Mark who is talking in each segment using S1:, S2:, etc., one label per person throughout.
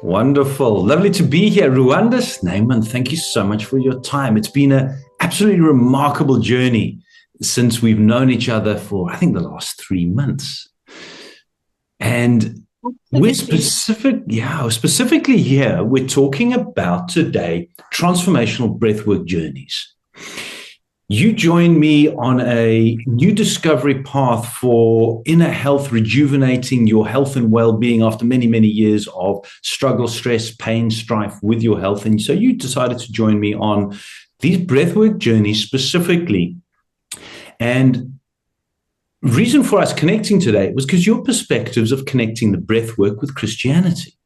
S1: Wonderful. Lovely to be here. Ruanda Snyman, thank you so much for your time. It's been an absolutely remarkable journey since we've known each other for, I think, the last 3 months. And we're specifically here, we're talking about today transformational breathwork journeys. You joined me on a new discovery path for inner health, rejuvenating your health and well-being after many, many years of struggle, stress, pain, strife with your health. And so you decided to join me on these breathwork journeys specifically. And reason for us connecting today was because your perspectives of connecting the breathwork with Christianity.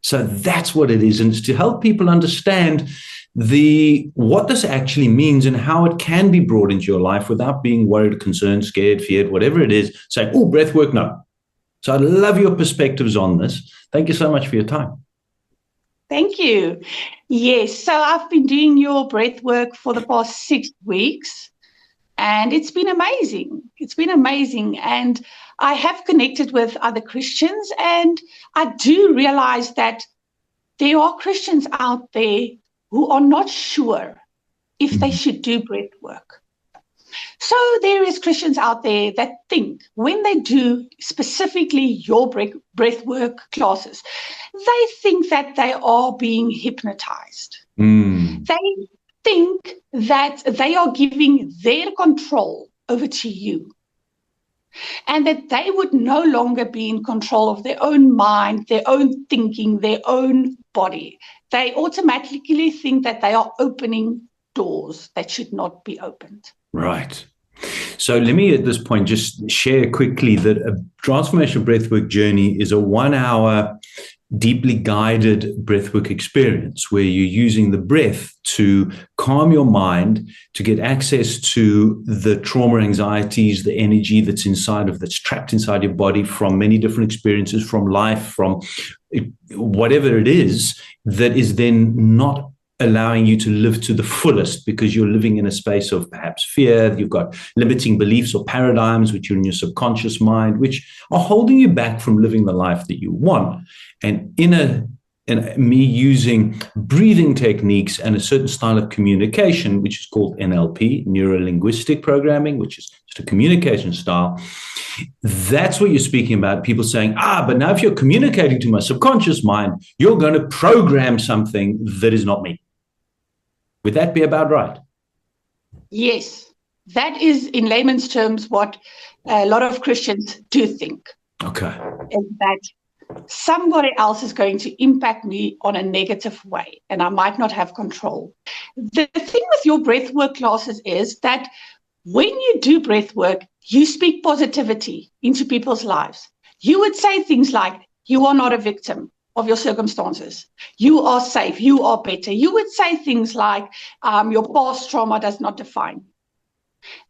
S1: So that's what it is. And it's to help people understand what this actually means and how it can be brought into your life without being worried, concerned, scared, feared, whatever it is, saying, oh, breathwork, no. So I love your perspectives on this. Thank you so much for your time.
S2: Thank you. Yes, so I've been doing your breath work for the past 6 weeks, and it's been amazing. It's been amazing. And I have connected with other Christians, and I do realize that there are Christians out there who are not sure if they should do breath work. So there is Christians out there that think when they do specifically your breath work classes, they think that they are being hypnotized. They think that they are giving their control over to you, and that they would no longer be in control of their own mind, their own thinking, their own body. They automatically think that they are opening doors that should not be opened.
S1: Right. So let me at this point just share quickly that a transformational breathwork journey is a 1-hour deeply guided breathwork experience where you're using the breath to calm your mind, to get access to the trauma, anxieties, the energy that's trapped inside your body from many different experiences, from life, from whatever it is, that is then not allowing you to live to the fullest because you're living in a space of perhaps fear. You've got limiting beliefs or paradigms which are in your subconscious mind, which are holding you back from living the life that you want. And me using breathing techniques and a certain style of communication, which is called NLP, neuro-linguistic programming, which is just a communication style. That's what you're speaking about. People saying, but now if you're communicating to my subconscious mind, you're going to program something that is not me. Would that be about right?
S2: Yes, that is in layman's terms what a lot of Christians do think.
S1: Okay.
S2: Is that somebody else is going to impact me on a negative way, and I might not have control. The thing with your breathwork classes is that when you do breathwork, you speak positivity into people's lives. You would say things like, you are not a victim of your circumstances. You are safe. You are better. You would say things like, your past trauma does not define.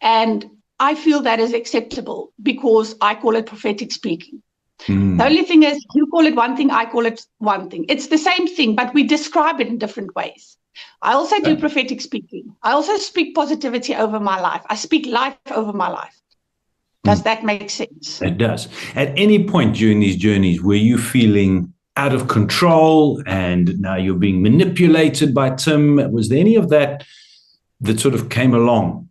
S2: And I feel that is acceptable because I call it prophetic speaking. The only thing is, you call it one thing, I call it one thing. It's the same thing, but we describe it in different ways. I also do prophetic speaking. I also speak positivity over my life. I speak life over my life. Does that make sense?
S1: It does. At any point during these journeys, were you feeling out of control and now you're being manipulated by Tim? Was there any of that sort of came along?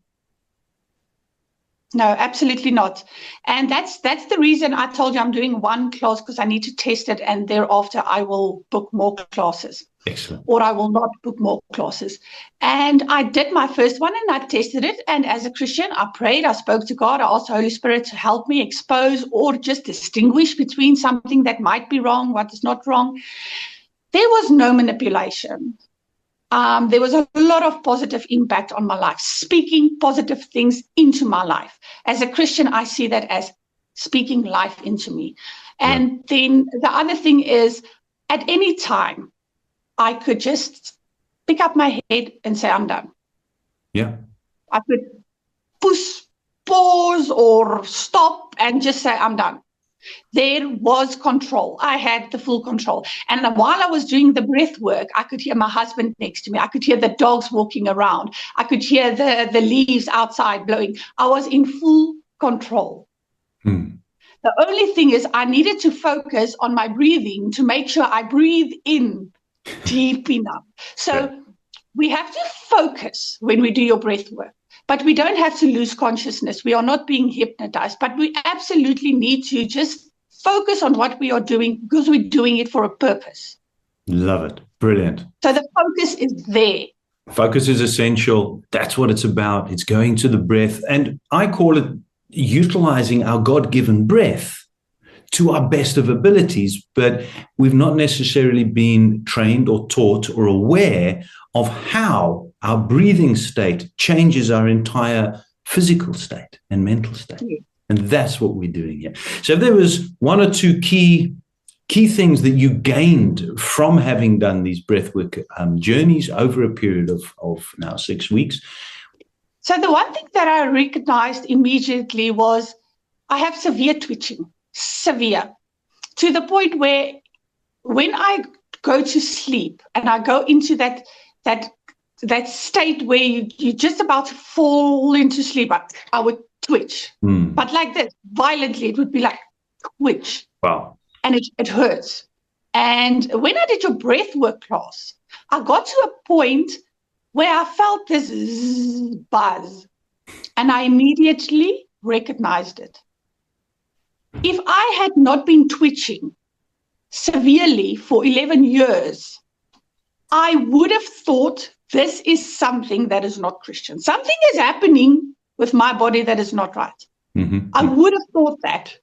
S2: No, absolutely not. And that's the reason I told you I'm doing one class, because I need to test it, and thereafter I will book more classes.
S1: Excellent.
S2: Or I will not book more classes. And I did my first one and I tested it. And as a Christian, I prayed, I spoke to God, I asked the Holy Spirit to help me expose or just distinguish between something that might be wrong, what is not wrong. There was no manipulation. There was a lot of positive impact on my life, speaking positive things into my life. As a Christian, I see that as speaking life into me. And then the other thing is, at any time, I could just pick up my head and say, I'm done.
S1: Yeah.
S2: I could push pause or stop and just say, I'm done. There was control. I had the full control. And while I was doing the breath work, I could hear my husband next to me. I could hear the dogs walking around. I could hear the leaves outside blowing. I was in full control. The only thing is I needed to focus on my breathing to make sure I breathe in deep enough. So we have to focus when we do your breath work, but we don't have to lose consciousness. We are not being hypnotized, but we absolutely need to just focus on what we are doing because we're doing it for a purpose.
S1: Love it. Brilliant.
S2: So the focus is there.
S1: Focus is essential. That's what it's about. It's going to the breath. And I call it utilizing our God-given breath to our best of abilities, but we've not necessarily been trained or taught or aware of how our breathing state changes our entire physical state and mental state. Yeah. And that's what we're doing here. So if there was one or two key things that you gained from having done these breathwork journeys over a period of now 6 weeks.
S2: So the one thing that I recognized immediately was I have severe twitching, severe, to the point where when I go to sleep and I go into that state where you're just about to fall into sleep, I would twitch. But like this, violently, it would be like twitch.
S1: Wow.
S2: And it hurts. And when I did your breathwork class, I got to a point where I felt this buzz, and I immediately recognized it. If I had not been twitching severely for 11 years, I would have thought this is something that is not Christian. Something is happening with my body that is not right. Mm-hmm. I would have thought that.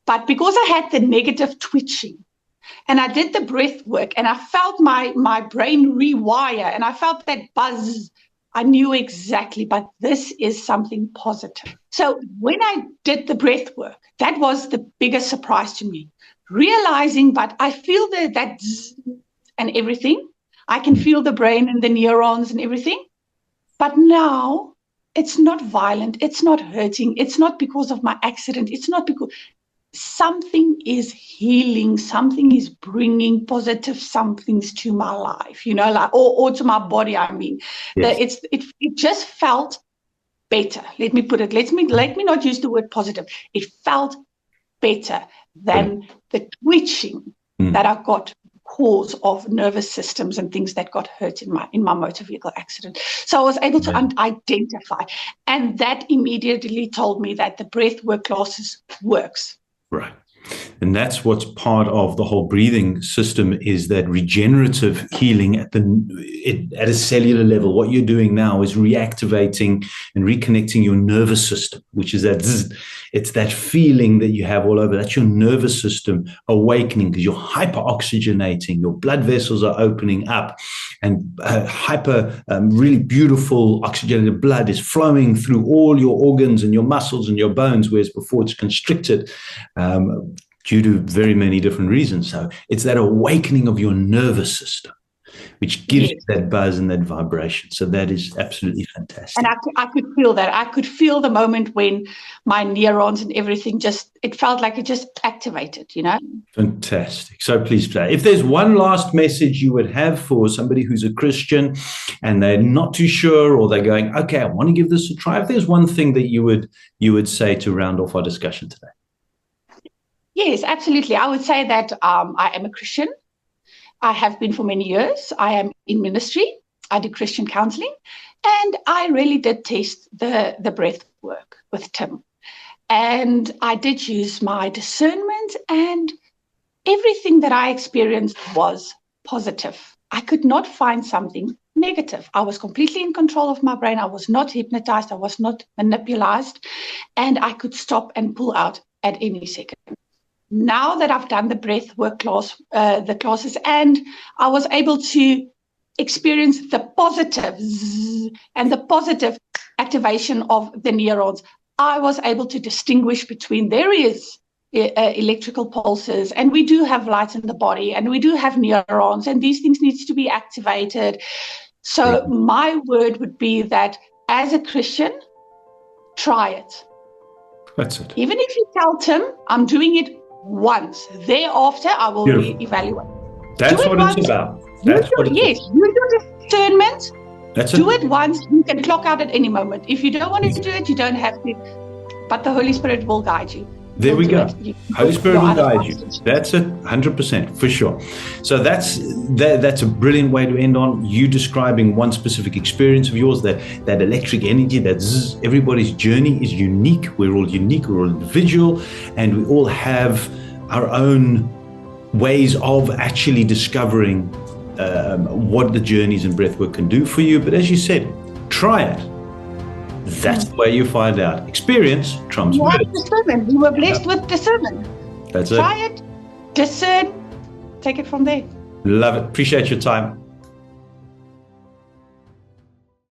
S2: But because I had the negative twitching and I did the breath work and I felt my brain rewire and I felt that buzz, I knew exactly, but this is something positive. So when I did the breath work, that was the biggest surprise to me. Realizing, but I feel that zzz and everything. I can feel the brain and the neurons and everything. But now it's not violent. It's not hurting. It's not because of my accident. It's not because something is healing. Something is bringing positive somethings to my life, like, or to my body. I mean, yes. It just felt better. Let me put it. Let me not use the word positive. It felt better than the twitching that I got because of nervous systems and things that got hurt in my motor vehicle accident. So I was able to identify, and that immediately told me that the breathwork classes works.
S1: Right. And that's what's part of the whole breathing system, is that regenerative healing at a cellular level. What you're doing now is reactivating and reconnecting your nervous system, which is it's that feeling that you have all over. That's your nervous system awakening because you're hyper-oxygenating. Your blood vessels are opening up, and really beautiful oxygenated blood is flowing through all your organs and your muscles and your bones, whereas before it's constricted due to very many different reasons. So it's that awakening of your nervous system, which gives you that buzz and that vibration. So that is absolutely fantastic.
S2: And I could feel that. I could feel the moment when my neurons and everything it felt like it just activated,
S1: Fantastic. So please play. If there's one last message you would have for somebody who's a Christian and they're not too sure, or they're going, okay, I want to give this a try. If there's one thing that you would say to round off our discussion today.
S2: Yes, absolutely. I would say that I am a Christian. I have been for many years. I am in ministry. I do Christian counseling. And I really did test the breath work with Tim. And I did use my discernment, and everything that I experienced was positive. I could not find something negative. I was completely in control of my brain. I was not hypnotized. I was not manipulated. And I could stop and pull out at any second. Now that I've done the breath work the classes, and I was able to experience the positives and the positive activation of the neurons, I was able to distinguish between various electrical pulses, and we do have light in the body, and we do have neurons, and these things need to be activated. So my word would be that as a Christian, try it.
S1: That's it.
S2: Even if you tell Tim, I'm doing it once. Thereafter, I will reevaluate.
S1: That's what it's about. Use
S2: your discernment.
S1: That's
S2: do it once. You can clock out at any moment. If you don't want to do it, you don't have to. But the Holy Spirit will guide you.
S1: There we go.
S2: You
S1: Holy Spirit will guide you.
S2: hostage.
S1: That's it, 100%, for sure. So that's a brilliant way to end on. You describing one specific experience of yours, that electric energy, that zzz. Everybody's journey is unique. We're all unique, we're all individual, and we all have our own ways of actually discovering what the journeys in breathwork can do for you. But as you said, try it. That's the way you find out. Experience trumps words.
S2: Discernment. We were blessed with discernment.
S1: That's it.
S2: Try it, discern, take it from there.
S1: Love it. Appreciate your time.